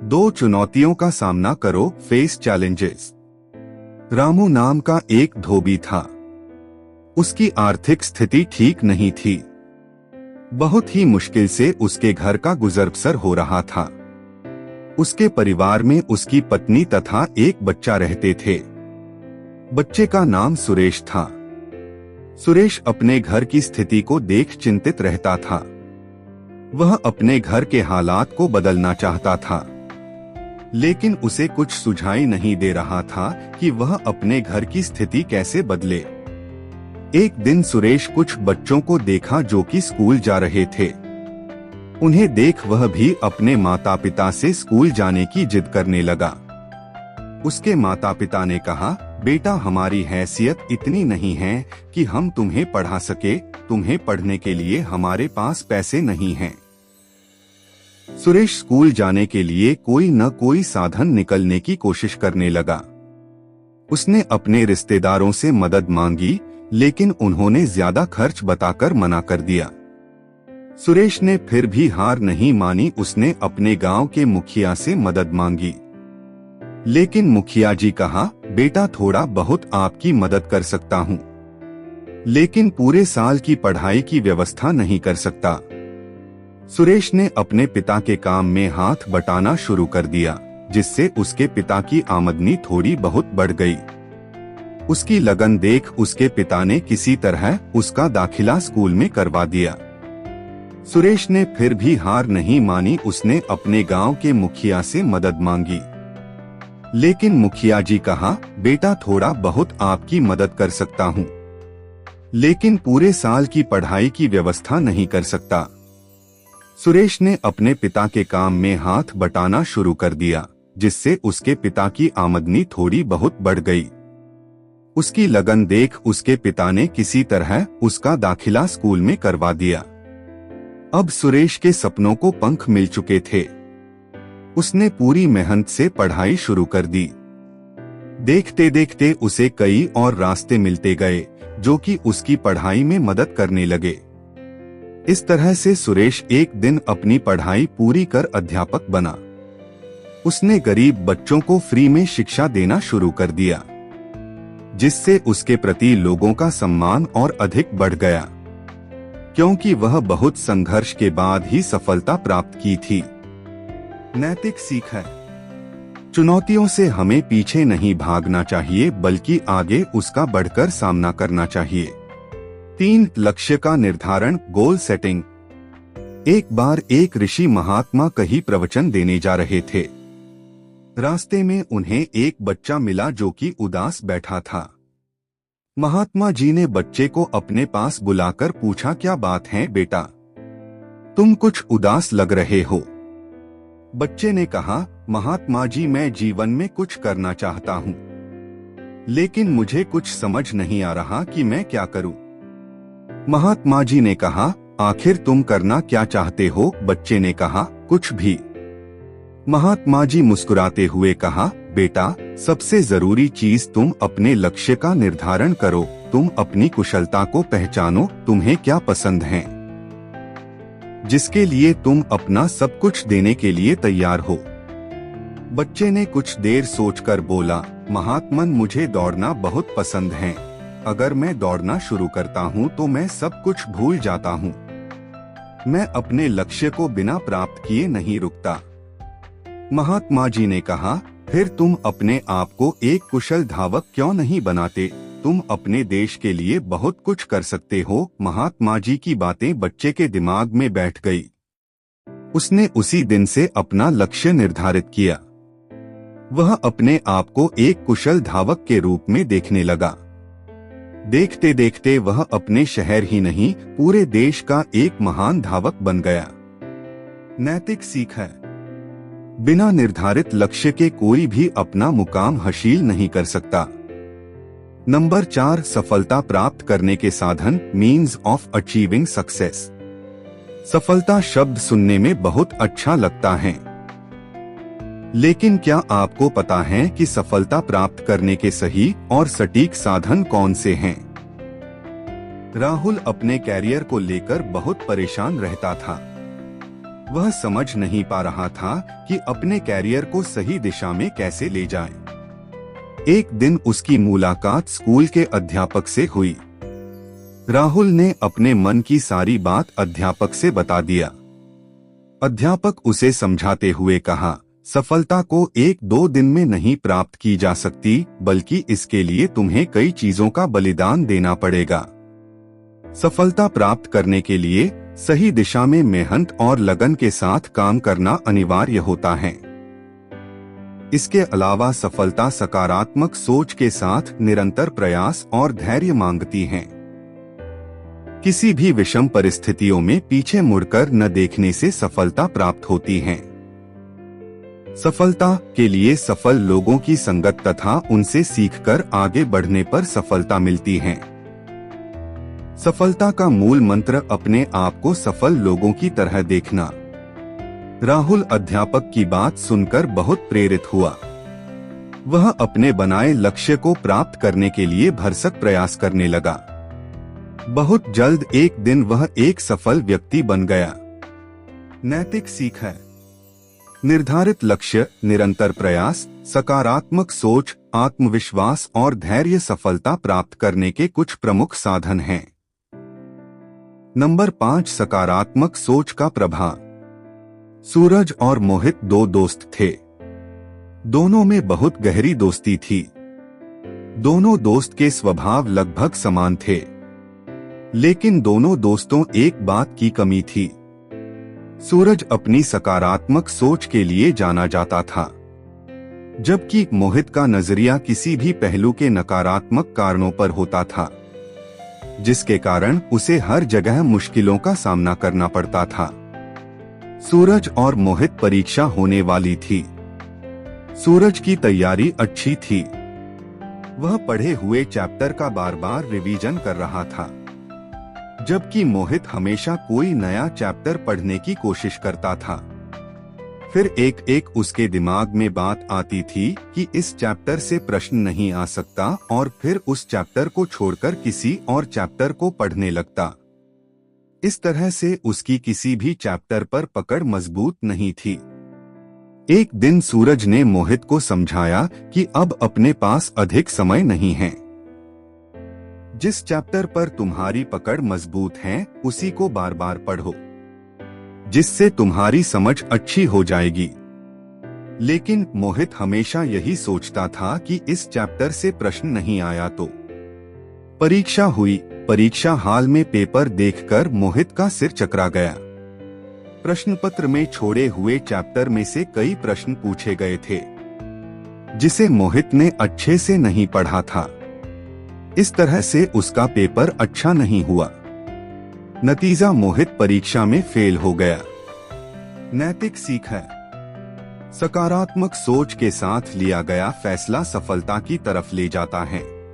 दो चुनौतियों का सामना करो, फेस चैलेंजेस। रामू नाम का एक धोबी था। उसकी आर्थिक स्थिति ठीक नहीं थी। बहुत ही मुश्किल से उसके घर का गुजर बसर हो रहा था। उसके परिवार में उसकी पत्नी तथा एक बच्चा रहते थे। बच्चे का नाम सुरेश था। सुरेश अपने घर की स्थिति को देख चिंतित रहता था। वह अपने घर के हालात को बदलना चाहता था, लेकिन उसे कुछ सुझाई नहीं दे रहा था कि वह अपने घर की स्थिति कैसे बदले। एक दिन सुरेश कुछ बच्चों को देखा जो कि स्कूल जा रहे थे। उन्हें देख वह भी अपने माता पिता से स्कूल जाने की जिद करने लगा। उसके माता पिता ने कहा, बेटा, हमारी हैसियत इतनी नहीं है कि हम तुम्हें पढ़ा सके। तुम्हें पढ़ने के लिए हमारे पास पैसे नहीं हैं। सुरेश स्कूल जाने के लिए कोई न कोई साधन निकलने की कोशिश करने लगा। उसने अपने रिश्तेदारों से मदद मांगी, लेकिन उन्होंने ज्यादा खर्च बताकर मना कर दिया। सुरेश ने फिर भी हार नहीं मानी। उसने अपने गांव के मुखिया से मदद मांगी, लेकिन मुखिया जी कहा, बेटा, थोड़ा बहुत आपकी मदद कर सकता हूँ, लेकिन पूरे साल की पढ़ाई की व्यवस्था नहीं कर सकता। सुरेश ने अपने पिता के काम में हाथ बटाना शुरू कर दिया, जिससे उसके पिता की आमदनी थोड़ी बहुत बढ़ गई। उसकी लगन देख उसके पिता ने किसी तरह उसका दाखिला स्कूल में करवा दिया। सुरेश ने फिर भी हार नहीं मानी। उसने अपने गांव के मुखिया से मदद मांगी, लेकिन मुखिया जी कहा, बेटा, थोड़ा बहुत आपकी मदद कर सकता हूँ, लेकिन पूरे साल की पढ़ाई की व्यवस्था नहीं कर सकता। सुरेश ने अपने पिता के काम में हाथ बटाना शुरू कर दिया, जिससे उसके पिता की आमदनी थोड़ी बहुत बढ़ गई। उसकी लगन देख उसके पिता ने किसी तरह उसका दाखिला स्कूल में करवा दिया। अब सुरेश के सपनों को पंख मिल चुके थे। उसने पूरी मेहनत से पढ़ाई शुरू कर दी। देखते देखते उसे कई और रास्ते मिलते गए जो कि उसकी पढ़ाई में मदद करने लगे। इस तरह से सुरेश एक दिन अपनी पढ़ाई पूरी कर अध्यापक बना। उसने गरीब बच्चों को फ्री में शिक्षा देना शुरू कर दिया, जिससे उसके प्रति लोगों का सम्मान और अधिक बढ़ गया, क्योंकि वह बहुत संघर्ष के बाद ही सफलता प्राप्त की थी। नैतिक सीख है, चुनौतियों से हमें पीछे नहीं भागना चाहिए, बल्कि आगे उसका बढ़कर सामना करना चाहिए। 3 लक्ष्य का निर्धारण, गोल सेटिंग। एक बार एक ऋषि महात्मा कहीं प्रवचन देने जा रहे थे। रास्ते में उन्हें एक बच्चा मिला जो कि उदास बैठा था। महात्मा जी ने बच्चे को अपने पास बुलाकर पूछा, क्या बात है बेटा, तुम कुछ उदास लग रहे हो? बच्चे ने कहा, महात्मा जी, मैं जीवन में कुछ करना चाहता हूँ, लेकिन मुझे कुछ समझ नहीं आ रहा कि मैं क्या करूँ। महात्मा जी ने कहा, आखिर तुम करना क्या चाहते हो? बच्चे ने कहा, कुछ भी। महात्मा जी मुस्कुराते हुए कहा, बेटा, सबसे जरूरी चीज तुम अपने लक्ष्य का निर्धारण करो। तुम अपनी कुशलता को पहचानो, तुम्हें क्या पसंद है, जिसके लिए तुम अपना सब कुछ देने के लिए तैयार हो। बच्चे ने कुछ देर सोचकर बोला, महात्मन, मुझे दौड़ना बहुत पसंद है। अगर मैं दौड़ना शुरू करता हूँ तो मैं सब कुछ भूल जाता हूँ। मैं अपने लक्ष्य को बिना प्राप्त किए नहीं रुकता। महात्मा जी ने कहा, फिर तुम अपने आप को एक कुशल धावक क्यों नहीं बनाते? तुम अपने देश के लिए बहुत कुछ कर सकते हो। महात्मा जी की बातें बच्चे के दिमाग में बैठ गई। उसने उसी दिन से अपना लक्ष्य निर्धारित किया। वह अपने आप को एक कुशल धावक के रूप में देखने लगा। देखते देखते वह अपने शहर ही नहीं, पूरे देश का एक महान धावक बन गया। नैतिक सीख है, बिना निर्धारित लक्ष्य के कोई भी अपना मुकाम हासिल नहीं कर सकता। नंबर 4, सफलता प्राप्त करने के साधन, मीन्स ऑफ अचीविंग सक्सेस। सफलता शब्द सुनने में बहुत अच्छा लगता है, लेकिन क्या आपको पता है कि सफलता प्राप्त करने के सही और सटीक साधन कौन से हैं? राहुल अपने कैरियर को लेकर बहुत परेशान रहता था। वह समझ नहीं पा रहा था कि अपने कैरियर को सही दिशा में कैसे ले जाए। एक दिन उसकी मुलाकात स्कूल के अध्यापक से हुई। राहुल ने अपने मन की सारी बात अध्यापक से बता दिया। अध्यापक उसे समझाते हुए कहा, सफलता को 1-2 दिन में नहीं प्राप्त की जा सकती, बल्कि इसके लिए तुम्हें कई चीजों का बलिदान देना पड़ेगा। सफलता प्राप्त करने के लिए सही दिशा में मेहनत और लगन के साथ काम करना अनिवार्य होता है। इसके अलावा सफलता सकारात्मक सोच के साथ निरंतर प्रयास और धैर्य मांगती है। किसी भी विषम परिस्थितियों में पीछे मुड़कर न देखने से सफलता प्राप्त होती है। सफलता के लिए सफल लोगों की संगत तथा उनसे सीखकर आगे बढ़ने पर सफलता मिलती है। सफलता का मूल मंत्र अपने आप को सफल लोगों की तरह देखना। राहुल अध्यापक की बात सुनकर बहुत प्रेरित हुआ। वह अपने बनाए लक्ष्य को प्राप्त करने के लिए भरसक प्रयास करने लगा। बहुत जल्द एक दिन वह एक सफल व्यक्ति बन गया। नैतिक सीख है। निर्धारित लक्ष्य, निरंतर प्रयास, सकारात्मक सोच, आत्मविश्वास और धैर्य सफलता प्राप्त करने के कुछ प्रमुख साधन हैं। नंबर 5, सकारात्मक सोच का प्रभाव। सूरज और मोहित 2 दोस्त थे। दोनों में बहुत गहरी दोस्ती थी। दोनों दोस्त के स्वभाव लगभग समान थे, लेकिन दोनों दोस्तों एक बात की कमी थी। सूरज अपनी सकारात्मक सोच के लिए जाना जाता था, जबकि मोहित का नजरिया किसी भी पहलू के नकारात्मक कारणों पर होता था, जिसके कारण उसे हर जगह मुश्किलों का सामना करना पड़ता था। सूरज और मोहित परीक्षा होने वाली थी। सूरज की तैयारी अच्छी थी। वह पढ़े हुए चैप्टर का बार बार रिवीजन कर रहा था, जबकि मोहित हमेशा कोई नया चैप्टर पढ़ने की कोशिश करता था। फिर एक उसके दिमाग में बात आती थी कि इस चैप्टर से प्रश्न नहीं आ सकता, और फिर उस चैप्टर को छोड़कर किसी और चैप्टर को पढ़ने लगता। इस तरह से उसकी किसी भी चैप्टर पर पकड़ मजबूत नहीं थी। एक दिन सूरज ने मोहित को समझाया कि अब अपने पास अधिक समय नहीं है। जिस चैप्टर पर तुम्हारी पकड़ मजबूत है, उसी को बार बार पढ़ो, जिससे तुम्हारी समझ अच्छी हो जाएगी। लेकिन मोहित हमेशा यही सोचता था कि इस चैप्टर से प्रश्न नहीं आया तो। परीक्षा हुई। परीक्षा हाल में पेपर देखकर मोहित का सिर चकरा गया। प्रश्न पत्र में छोड़े हुए चैप्टर में से कई प्रश्न पूछे गए थे, जिसे मोहित ने अच्छे से नहीं पढ़ा था। इस तरह से उसका पेपर अच्छा नहीं हुआ। नतीजा, मोहित परीक्षा में फेल हो गया। नैतिक सीख है। सकारात्मक सोच के साथ लिया गया फैसला सफलता की तरफ ले जाता है।